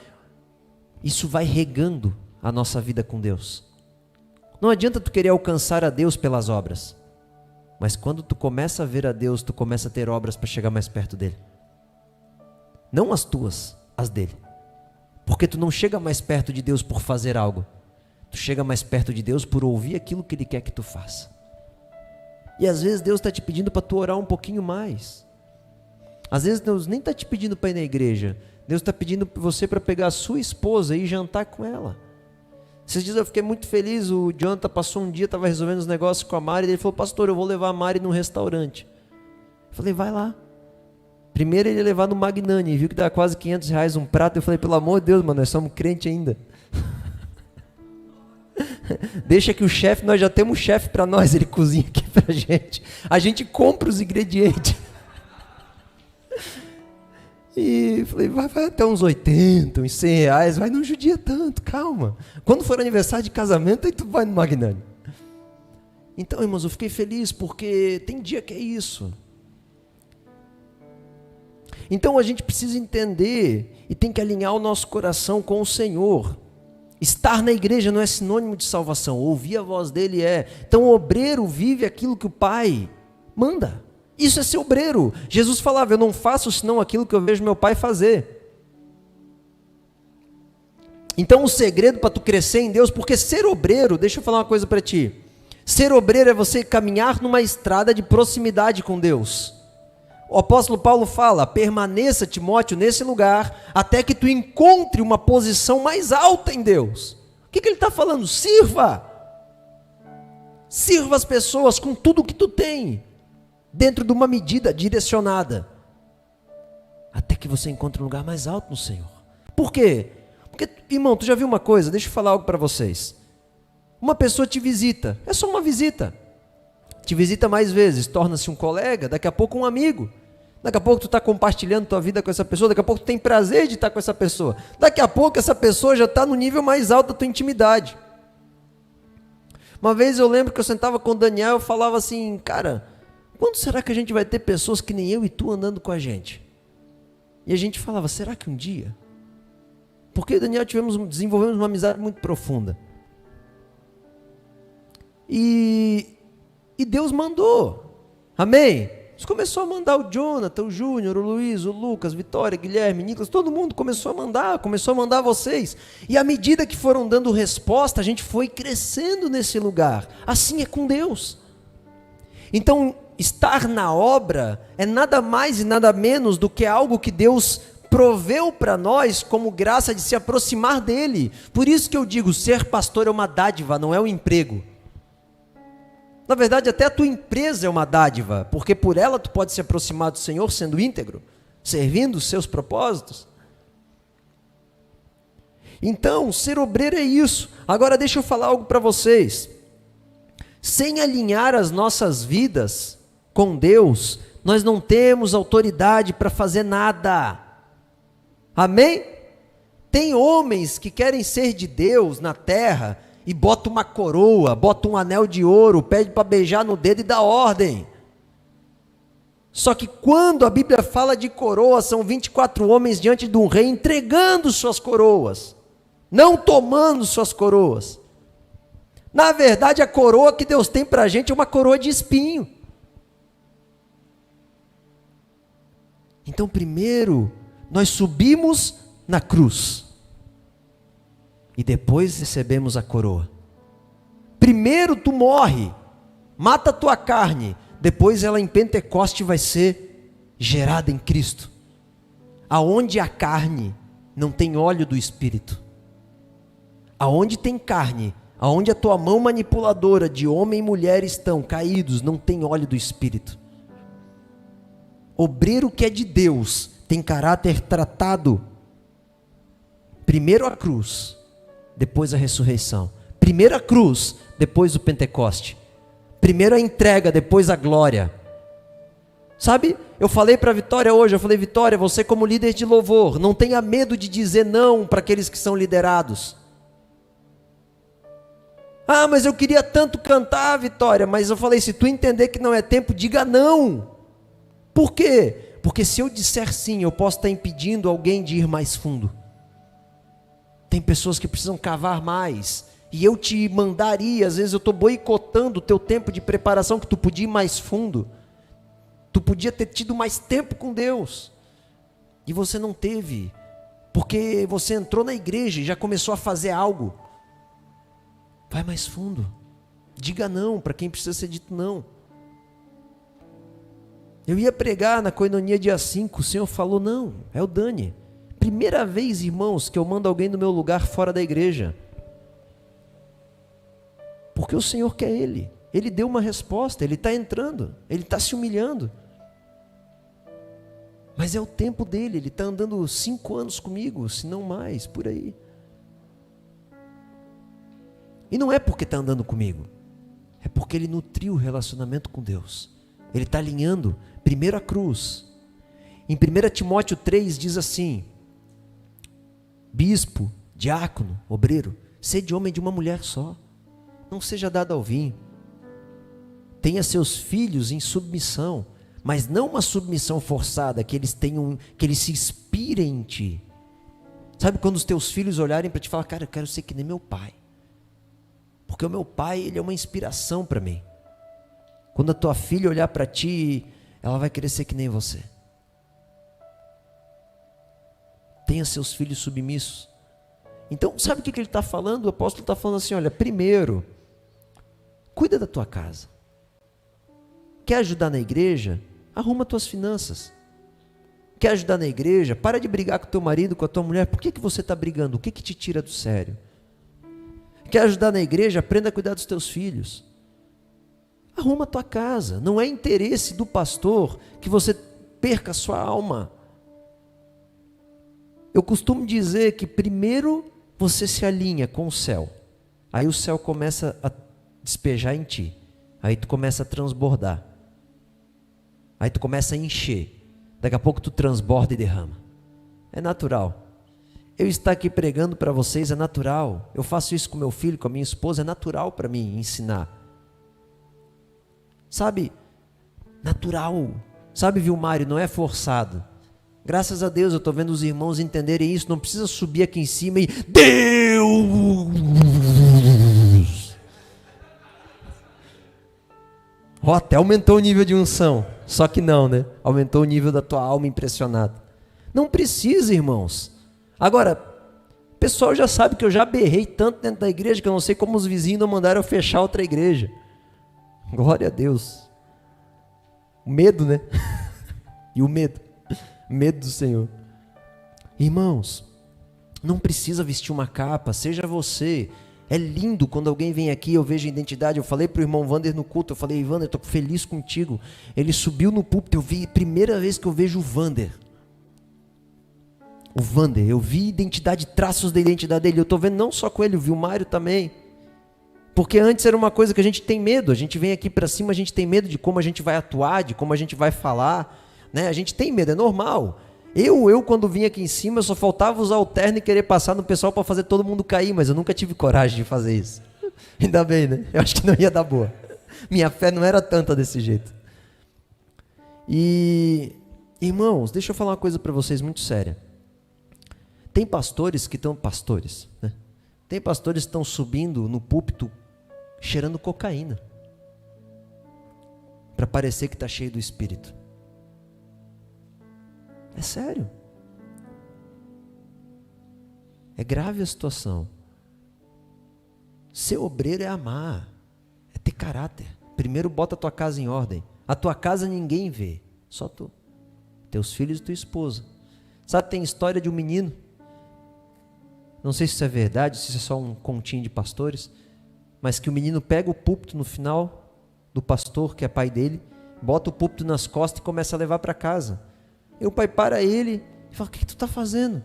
isso vai regando a nossa vida com Deus. Não adianta tu querer alcançar a Deus pelas obras. Mas quando tu começa a ver a Deus, tu começa a ter obras para chegar mais perto dele. Não as tuas, as dele. Porque tu não chega mais perto de Deus por fazer algo. Tu chega mais perto de Deus por ouvir aquilo que Ele quer que tu faça. E às vezes Deus está te pedindo para tu orar um pouquinho mais. Às vezes Deus nem está te pedindo para ir na igreja. Deus está pedindo você para pegar a sua esposa e jantar com ela. Esses dias eu fiquei muito feliz. O Jonathan passou um dia, estava resolvendo os negócios com a Mari. E ele falou, pastor, eu vou levar a Mari num restaurante. Eu falei, vai lá. Primeiro ele ia levar no Magnani, viu que dá quase R$500 um prato. Eu falei, pelo amor de Deus, mano, nós somos crente ainda. Deixa que o chefe, nós já temos um chefe para nós, ele cozinha aqui para a gente compra os ingredientes. E falei, vai até uns 80, uns R$100, vai, não judia tanto, calma. Quando for aniversário de casamento, aí tu vai no Magnani. Então, irmãos, eu fiquei feliz, porque tem dia que é isso. Então a gente precisa entender e tem que alinhar o nosso coração com o Senhor. Estar na igreja não é sinônimo de salvação, ouvir a voz dele é. Então o obreiro vive aquilo que o Pai manda. Isso é ser obreiro. Jesus falava, eu não faço senão aquilo que eu vejo meu Pai fazer. Então o segredo para tu crescer em Deus, porque ser obreiro, deixa eu falar uma coisa para ti. Ser obreiro é você caminhar numa estrada de proximidade com Deus. O apóstolo Paulo fala, permaneça, Timóteo, nesse lugar, até que tu encontre uma posição mais alta em Deus. O que ele está falando? Sirva. Sirva as pessoas com tudo que tu tem, dentro de uma medida direcionada, até que você encontre um lugar mais alto no Senhor. Por quê? Porque, irmão, tu já viu uma coisa? Deixa eu falar algo para vocês. Uma pessoa te visita, é só uma visita. Te visita mais vezes, torna-se um colega, daqui a pouco um amigo. Daqui a pouco tu está compartilhando tua vida com essa pessoa, daqui a pouco tu tem prazer de estar com essa pessoa. Daqui a pouco essa pessoa já está no nível mais alto da tua intimidade. Uma vez eu lembro que eu sentava com o Daniel, eu falava assim, cara, quando será que a gente vai ter pessoas que nem eu e tu andando com a gente? E a gente falava, será que um dia? Porque o Daniel desenvolvemos uma amizade muito profunda. E Deus mandou, amém? Deus começou a mandar o Jonathan, o Júnior, o Luiz, o Lucas, Vitória, Guilherme, Nicolas, todo mundo começou a mandar vocês. E à medida que foram dando resposta, a gente foi crescendo nesse lugar. Assim é com Deus. Então, estar na obra é nada mais e nada menos do que algo que Deus proveu para nós como graça de se aproximar dele. Por isso que eu digo, ser pastor é uma dádiva, não é um emprego. Na verdade, até a tua empresa é uma dádiva, porque por ela tu pode se aproximar do Senhor sendo íntegro, servindo os seus propósitos. Então, ser obreiro é isso. Agora deixa eu falar algo para vocês. Sem alinhar as nossas vidas com Deus, nós não temos autoridade para fazer nada. Amém? Tem homens que querem ser de Deus na terra e bota uma coroa, bota um anel de ouro, pede para beijar no dedo e dá ordem. Só que quando a Bíblia fala de coroa, são 24 homens diante de um rei entregando suas coroas, não tomando suas coroas. Na verdade, a coroa que Deus tem para a gente é uma coroa de espinho. Então, primeiro, nós subimos na cruz e depois recebemos a coroa. Primeiro tu morre, mata a tua carne, depois ela em Pentecoste vai ser gerada em Cristo. Aonde há carne, não tem óleo do Espírito. Aonde tem carne, aonde a tua mão manipuladora de homem e mulher estão caídos, não tem óleo do Espírito. Obreiro que é de Deus, tem caráter tratado. Primeiro a cruz, depois a ressurreição. Primeiro a cruz, depois o Pentecoste. Primeiro a entrega, depois a glória. Sabe, eu falei para a Vitória hoje, eu falei, Vitória, você como líder de louvor, não tenha medo de dizer não para aqueles que são liderados. Ah, mas eu queria tanto cantar, Vitória, mas eu falei, se tu entender que não é tempo, diga não. Por quê? Porque se eu disser sim, eu posso estar impedindo alguém de ir mais fundo. Tem pessoas que precisam cavar mais, e eu te mandaria, às vezes eu estou boicotando o teu tempo de preparação, que tu podia ir mais fundo, tu podia ter tido mais tempo com Deus, e você não teve, porque você entrou na igreja e já começou a fazer algo. Vai mais fundo, diga não para quem precisa ser dito não. Eu ia pregar na Koinonia dia 5, o Senhor falou não, é o Dani. Primeira vez, irmãos, que eu mando alguém no meu lugar fora da igreja. Porque o Senhor quer ele. Ele deu uma resposta, ele está entrando, ele está se humilhando. Mas é o tempo dele, ele está andando 5 anos comigo, se não mais, por aí. E não é porque está andando comigo, é porque ele nutriu o relacionamento com Deus. Ele está alinhando primeiro a cruz. Em 1 Timóteo 3 diz assim: bispo, diácono, obreiro, sede homem de uma mulher só, não seja dado ao vinho, tenha seus filhos em submissão, mas não uma submissão forçada, que eles se inspirem em ti. Sabe quando os teus filhos olharem para ti e falar, cara, eu quero ser que nem meu pai, porque o meu pai, ele é uma inspiração para mim. Quando a tua filha olhar para ti, ela vai querer ser que nem você. Tenha seus filhos submissos. Então, sabe o que ele está falando? O apóstolo está falando assim, olha, primeiro, cuida da tua casa. Quer ajudar na igreja? Arruma tuas finanças. Quer ajudar na igreja? Para de brigar com teu marido, com a tua mulher. Por que você está brigando? O que te tira do sério? Quer ajudar na igreja? Aprenda a cuidar dos teus filhos. Arruma a tua casa. Não é interesse do pastor que você perca a sua alma. Eu costumo dizer que primeiro você se alinha com o céu. Aí o céu começa a despejar em ti. Aí tu começa a transbordar. Aí tu começa a encher. Daqui a pouco tu transborda e derrama. É natural. Eu estar aqui pregando para vocês é natural. Eu faço isso com meu filho, com a minha esposa, é natural para mim ensinar. Sabe? Natural. Sabe, Vilmário, não é forçado. Graças a Deus eu estou vendo os irmãos entenderem isso. Não precisa subir aqui em cima e Deus! Oh, até aumentou o nível de unção. Só que não, né? Aumentou o nível da tua alma impressionada. Não precisa, irmãos. Agora, o pessoal já sabe que eu já berrei tanto dentro da igreja que eu não sei como os vizinhos não mandaram eu fechar outra igreja. Glória a Deus. O medo, né? E o medo. Medo do Senhor. Irmãos, não precisa vestir uma capa, seja você. É lindo quando alguém vem aqui, eu vejo a identidade. Eu falei para o irmão Wander no culto, eu falei, Wander, estou feliz contigo. Ele subiu no púlpito, primeira vez que eu vejo o Wander. Eu vi identidade, traços da identidade dele. Eu estou vendo não só com ele, eu vi o Mário também. Porque antes era uma coisa que a gente tem medo. A gente vem aqui para cima, a gente tem medo de como a gente vai atuar, de como a gente vai falar. Né? A gente tem medo, é normal. Eu quando vim aqui em cima, eu só faltava usar o terno e querer passar no pessoal para fazer todo mundo cair, mas eu nunca tive coragem de fazer isso. Ainda bem, né? Eu acho que não ia dar boa. Minha fé não era tanta desse jeito. E, irmãos, deixa eu falar uma coisa para vocês muito séria. Tem pastores que estão... Pastores, né? Tem pastores que estão subindo no púlpito cheirando cocaína. Para parecer que está cheio do Espírito. É sério. É grave a situação. Ser obreiro é amar. É ter caráter. Primeiro bota a tua casa em ordem. A tua casa ninguém vê. Só tu. Teus filhos e tua esposa. Sabe, tem história de um menino. Não sei se isso é verdade, se isso é só um continho de pastores. Mas que o menino pega o púlpito no final do pastor, que é pai dele, bota o púlpito nas costas e começa a levar para casa. E o pai para ele e fala: o que tu está fazendo?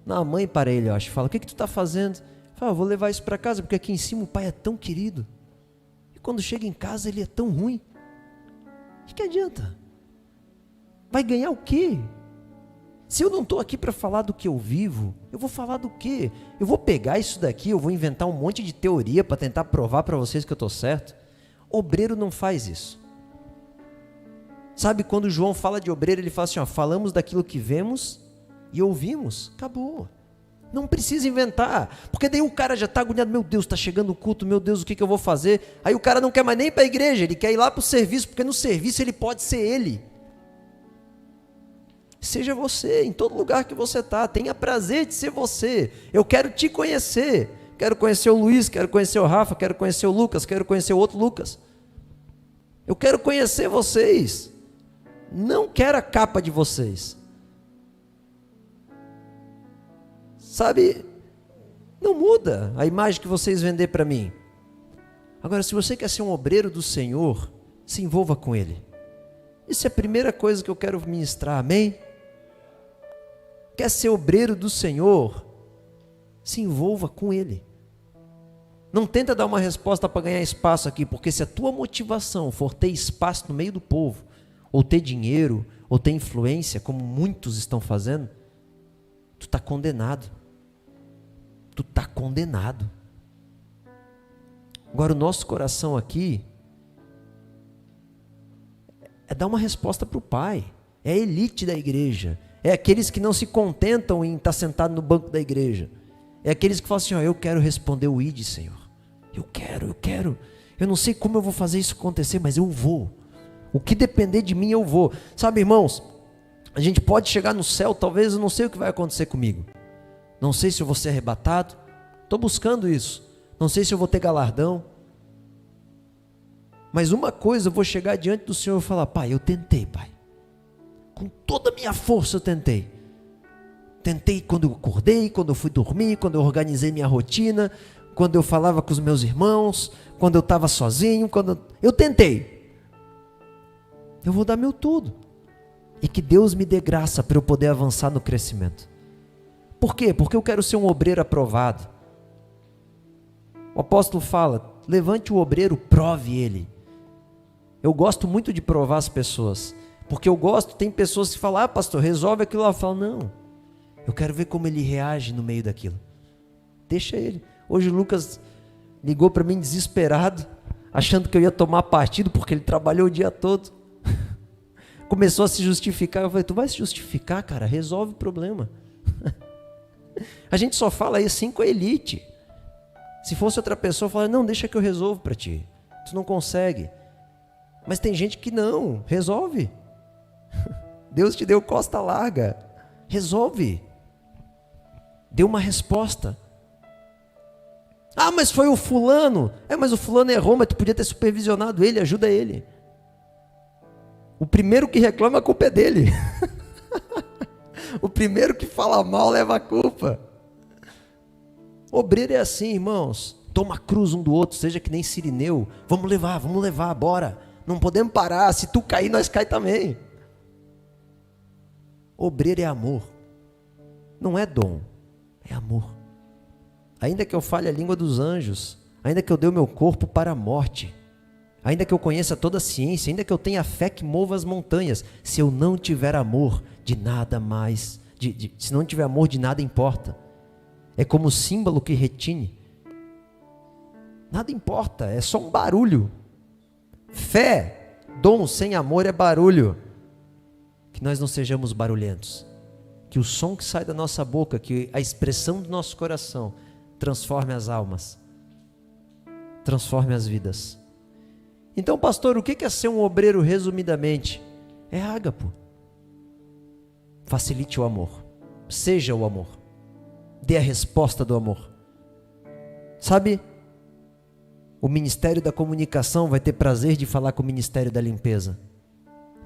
Não, a mãe para ele, eu acho, fala: o que tu está fazendo? Fala: eu vou levar isso para casa, porque aqui em cima o pai é tão querido. E quando chega em casa ele é tão ruim. O que adianta? Vai ganhar o quê? Se eu não estou aqui para falar do que eu vivo, eu vou falar do quê? Eu vou pegar isso daqui, eu vou inventar um monte de teoria para tentar provar para vocês que eu estou certo? Obreiro não faz isso. Sabe, quando João fala de obreiro, ele fala assim, ó, falamos daquilo que vemos e ouvimos. Acabou. Não precisa inventar, porque daí o cara já está agoniado, meu Deus, está chegando o culto, meu Deus, o que eu vou fazer? Aí o cara não quer mais nem ir para a igreja, ele quer ir lá para o serviço, porque no serviço ele pode ser ele. Seja você, em todo lugar que você está, tenha prazer de ser você. Eu quero te conhecer, quero conhecer o Luiz, quero conhecer o Rafa, quero conhecer o Lucas, quero conhecer o outro Lucas. Eu quero conhecer vocês, não quero a capa de vocês. Sabe, não muda a imagem que vocês vender para mim. Agora, se você quer ser um obreiro do Senhor, se envolva com Ele. Isso é a primeira coisa que eu quero ministrar, amém? Quer ser obreiro do Senhor, se envolva com Ele. Não tenta dar uma resposta para ganhar espaço aqui, porque se a tua motivação for ter espaço no meio do povo, ou ter dinheiro, ou ter influência, como muitos estão fazendo, tu está condenado. Tu está condenado. Agora o nosso coração aqui é dar uma resposta para o Pai. É a elite da igreja. É aqueles que não se contentam em estar sentado no banco da igreja. É aqueles que falam assim, ó, eu quero responder o ID, Senhor. Eu quero. Eu não sei como eu vou fazer isso acontecer, mas eu vou. O que depender de mim, eu vou. Sabe, irmãos, a gente pode chegar no céu, talvez eu não sei o que vai acontecer comigo. Não sei se eu vou ser arrebatado. Estou buscando isso. Não sei se eu vou ter galardão. Mas uma coisa, eu vou chegar diante do Senhor e falar, Pai, eu tentei, Pai. Com toda a minha força eu tentei. Tentei quando eu acordei, quando eu fui dormir, quando eu organizei minha rotina, quando eu falava com os meus irmãos, quando eu estava sozinho, eu tentei. Eu vou dar meu tudo. E que Deus me dê graça para eu poder avançar no crescimento. Por quê? Porque eu quero ser um obreiro aprovado. O apóstolo fala, levante o obreiro, prove ele. Eu gosto muito de provar as pessoas. Porque eu gosto, tem pessoas que falam, pastor, resolve aquilo lá. Eu falo, não, eu quero ver como ele reage no meio daquilo. Deixa ele. Hoje o Lucas ligou para mim desesperado, achando que eu ia tomar partido, porque ele trabalhou o dia todo. Começou a se justificar. Eu falei, tu vai se justificar, cara? Resolve o problema. A gente só fala assim com a elite. Se fosse outra pessoa, fala, não, deixa que eu resolvo para ti. Tu não consegue. Mas tem gente que não, resolve. Deus te deu costa larga. Resolve. Dê uma resposta. Ah, mas foi o fulano. Mas o fulano errou, mas tu podia ter supervisionado ele, ajuda ele. O primeiro que reclama, a culpa é dele. O primeiro que fala mal leva a culpa. Obreiro é assim, irmãos. Toma a cruz um do outro, seja que nem Cirineu. Vamos levar, bora. Não podemos parar, se tu cair, nós cai também. Obreiro é amor. Não é dom, é amor. Ainda que eu fale a língua dos anjos, ainda que eu dê o meu corpo para a morte, ainda que eu conheça toda a ciência, ainda que eu tenha fé que mova as montanhas, se eu não tiver amor, de nada mais, se não tiver amor, de nada importa. É como o símbolo que retine. Nada importa, é só um barulho. Fé, dom sem amor é barulho. Que nós não sejamos barulhentos. Que o som que sai da nossa boca, que a expressão do nosso coração transforme as almas, transforme as vidas. Então, pastor, o que é ser um obreiro resumidamente? É ágapo. Facilite o amor. Seja o amor. Dê a resposta do amor. Sabe, o Ministério da Comunicação vai ter prazer de falar com o Ministério da Limpeza.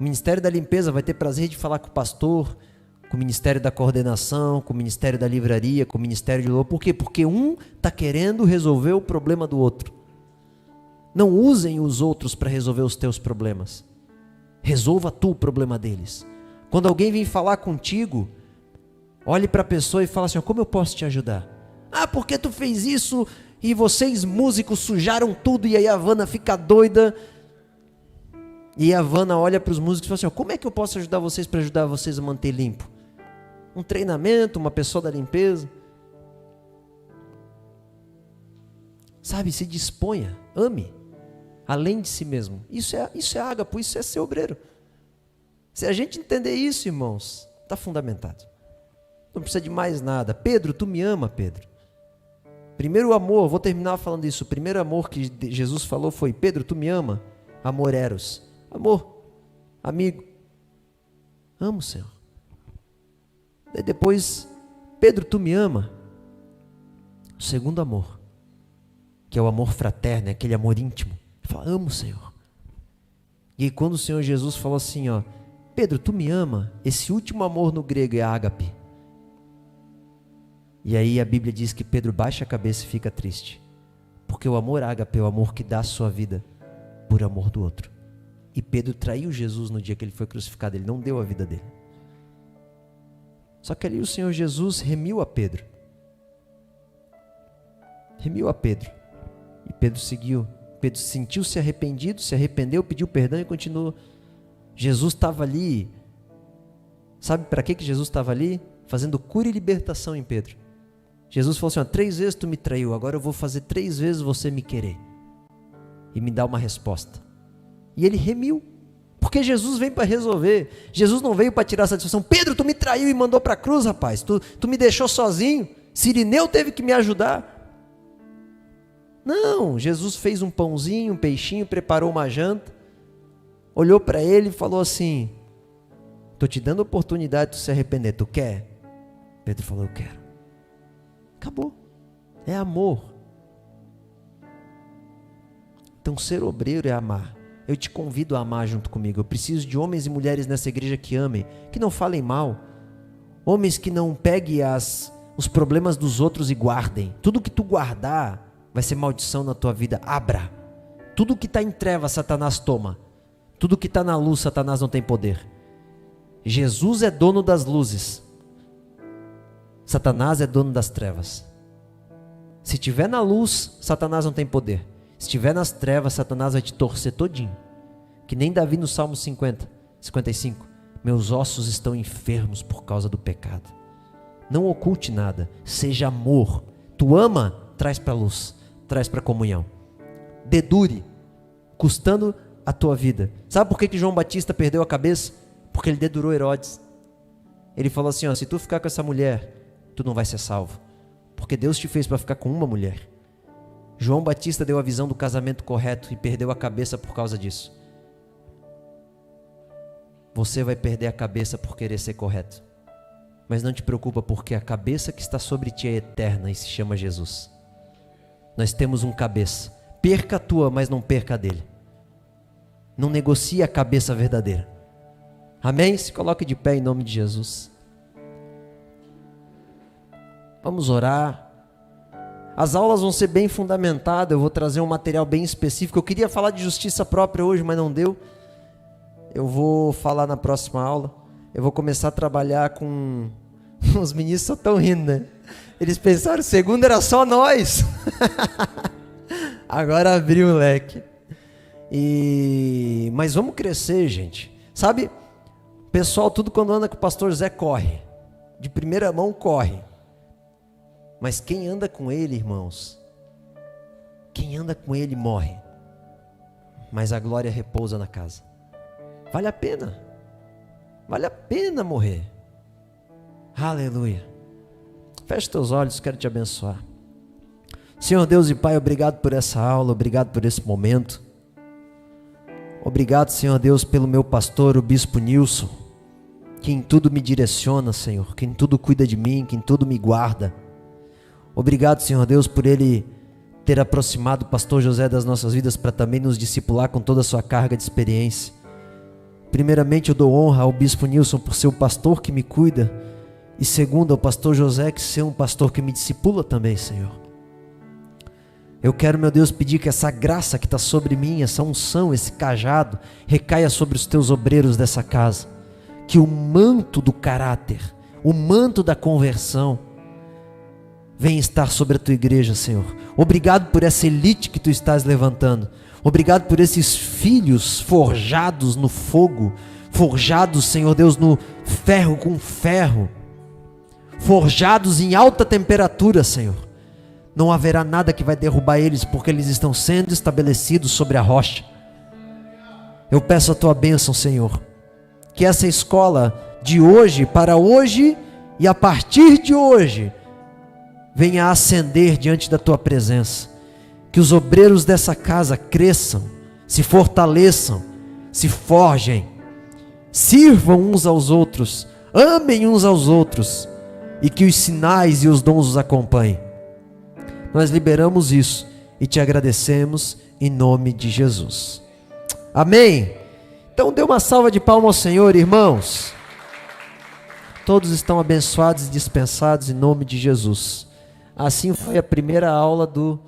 O Ministério da Limpeza vai ter prazer de falar com o pastor, com o Ministério da Coordenação, com o Ministério da Livraria, com o Ministério de Louvor. Por quê? Porque um está querendo resolver o problema do outro. Não usem os outros para resolver os teus problemas. Resolva tu o problema deles. Quando alguém vem falar contigo, olhe para a pessoa e fala assim: como eu posso te ajudar? Ah, porque tu fez isso e vocês músicos sujaram tudo. E aí a Havana fica doida. E a Havana olha para os músicos e fala assim: como é que eu posso ajudar vocês para ajudar vocês a manter limpo? Um treinamento, uma pessoa da limpeza. Sabe, se disponha, ame, além de si mesmo. Isso é ágapo, isso é ser obreiro. Se a gente entender isso, irmãos, está fundamentado. Não precisa de mais nada. Pedro, tu me ama, Pedro. Primeiro amor, vou terminar falando isso. O primeiro amor que Jesus falou foi: Pedro, tu me ama? Amor eros. Amor, amigo. Amo, Senhor. Daí depois, Pedro, tu me ama? O segundo amor, que é o amor fraterno, é aquele amor íntimo. Ele fala: amo, Senhor. E aí, quando o Senhor Jesus falou assim, Pedro, tu me ama? Esse último amor no grego é ágape. E aí a Bíblia diz que Pedro baixa a cabeça e fica triste. Porque o amor ágape é o amor que dá a sua vida por amor do outro. E Pedro traiu Jesus no dia que ele foi crucificado. Ele não deu a vida dele. Só que ali o Senhor Jesus remiu a Pedro. Remiu a Pedro. E Pedro seguiu. Pedro sentiu-se arrependido, se arrependeu, pediu perdão e continuou. Jesus estava ali. Sabe para que Jesus estava ali? Fazendo cura e libertação em Pedro. Jesus falou assim: 3 vezes tu me traiu, agora eu vou fazer 3 vezes você me querer. E me dar uma resposta. E ele remiu. Porque Jesus vem para resolver. Jesus não veio para tirar a satisfação. Pedro, tu me traiu e mandou para a cruz, rapaz. Tu me deixou sozinho. Cirineu teve que me ajudar. Não, Jesus fez um pãozinho, um peixinho, preparou uma janta. Olhou para ele e falou assim: estou te dando a oportunidade de se arrepender. Tu quer? Pedro falou: eu quero. Acabou. É amor. Então ser obreiro é amar. Eu te convido a amar junto comigo. Eu preciso de homens e mulheres nessa igreja que amem, que não falem mal. Homens que não peguem os problemas dos outros e guardem. Tudo que tu guardar vai ser maldição na tua vida. Abra. Tudo que está em trevas, Satanás toma. Tudo que está na luz, Satanás não tem poder. Jesus é dono das luzes. Satanás é dono das trevas. Se estiver na luz, Satanás não tem poder. Se estiver nas trevas, Satanás vai te torcer todinho. Que nem Davi no Salmo 55. Meus ossos estão enfermos por causa do pecado. Não oculte nada. Seja amor. Tu ama, traz para a luz. Traz para a comunhão. Dedure. Custando a tua vida. Sabe por que João Batista perdeu a cabeça? Porque ele dedurou Herodes. Ele falou assim: se tu ficar com essa mulher, tu não vai ser salvo. Porque Deus te fez para ficar com uma mulher. João Batista deu a visão do casamento correto e perdeu a cabeça por causa disso. Você vai perder a cabeça por querer ser correto. Mas não te preocupa, porque a cabeça que está sobre ti é eterna e se chama Jesus. Nós temos um cabeça. Perca a tua, mas não perca a dele. Não negocie a cabeça verdadeira. Amém? Se coloque de pé em nome de Jesus. Vamos orar. As aulas vão ser bem fundamentadas. Eu vou trazer um material bem específico. Eu queria falar de justiça própria hoje, mas não deu. Eu vou falar na próxima aula. Eu vou começar a trabalhar com... Os meninos só estão rindo, né? Eles pensaram, segunda era só nós. Agora abriu o leque. Mas vamos crescer, gente. Sabe, pessoal, tudo quando anda com o pastor Zé corre. De primeira mão corre. Mas quem anda com ele, irmãos, Quem anda com ele morre, mas a glória repousa na casa. Vale a pena. Vale a pena morrer. Aleluia. Feche teus olhos, quero te abençoar. Senhor Deus e Pai, obrigado por essa aula, obrigado por esse momento. Obrigado, Senhor Deus, pelo meu pastor, o Bispo Nilson, que em tudo me direciona, Senhor, que em tudo cuida de mim, que em tudo me guarda. Obrigado, Senhor Deus, por ele ter aproximado o pastor José das nossas vidas para também nos discipular com toda a sua carga de experiência. Primeiramente, eu dou honra ao Bispo Nilson por ser o pastor que me cuida, e segundo, ao pastor José, que ser um pastor que me discipula também, Senhor. Eu quero, meu Deus, pedir que essa graça que está sobre mim, essa unção, esse cajado, recaia sobre os teus obreiros dessa casa. Que o manto do caráter, o manto da conversão, venha estar sobre a tua igreja, Senhor. Obrigado por essa elite que tu estás levantando. Obrigado por esses filhos forjados no fogo, forjados, Senhor Deus, no ferro com ferro, forjados em alta temperatura, Senhor. Não haverá nada que vai derrubar eles, porque eles estão sendo estabelecidos sobre a rocha. Eu peço a tua bênção, Senhor, que essa escola de hoje para hoje e a partir de hoje venha a ascender diante da tua presença. Que os obreiros dessa casa cresçam, se fortaleçam, se forjem, sirvam uns aos outros, amem uns aos outros, e que os sinais e os dons os acompanhem. Nós liberamos isso e te agradecemos em nome de Jesus. Amém? Então dê uma salva de palmas ao Senhor, irmãos. Todos estão abençoados e dispensados em nome de Jesus. Assim foi a primeira aula do